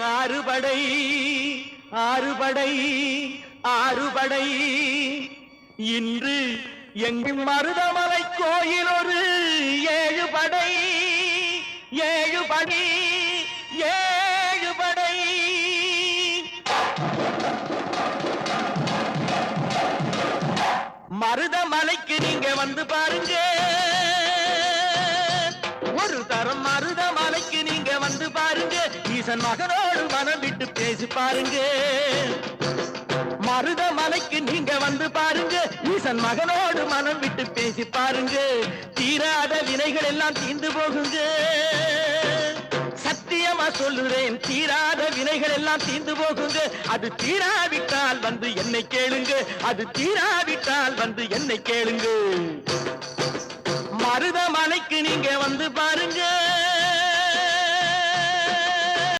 ஆறுபடை ஆறுபடை ஆறுபடை இன்று எங்கள் மருதமலை கோயில் ஒரு ஏழுபடை ஏழுபடை ஏழுபடை மருதமலைக்கு நீங்க வந்து பாருங்க ஒரு தரம் மருதமலைக்கு நீங்க வந்து பாருங்க ஈசன் மகனோடு மனம் விட்டு பேசி பாருங்க மருதமலைக்கு நீங்க வந்து பாருங்க ஈசன் மகனோடு மனம் விட்டு பேசி பாருங்க தீராத வினைகள் எல்லாம் தீர்ந்து போகுங்க சத்தியமா சொல்லுறேன் தீராத வினைகள் எல்லாம் தீர்ந்து போகுங்க அது தீராவிட்டால் வந்து என்னை கேளுங்க அது தீராவிட்டால் வந்து என்னை கேளுங்க மருதமலைக்கு நீங்க வந்து பாருங்க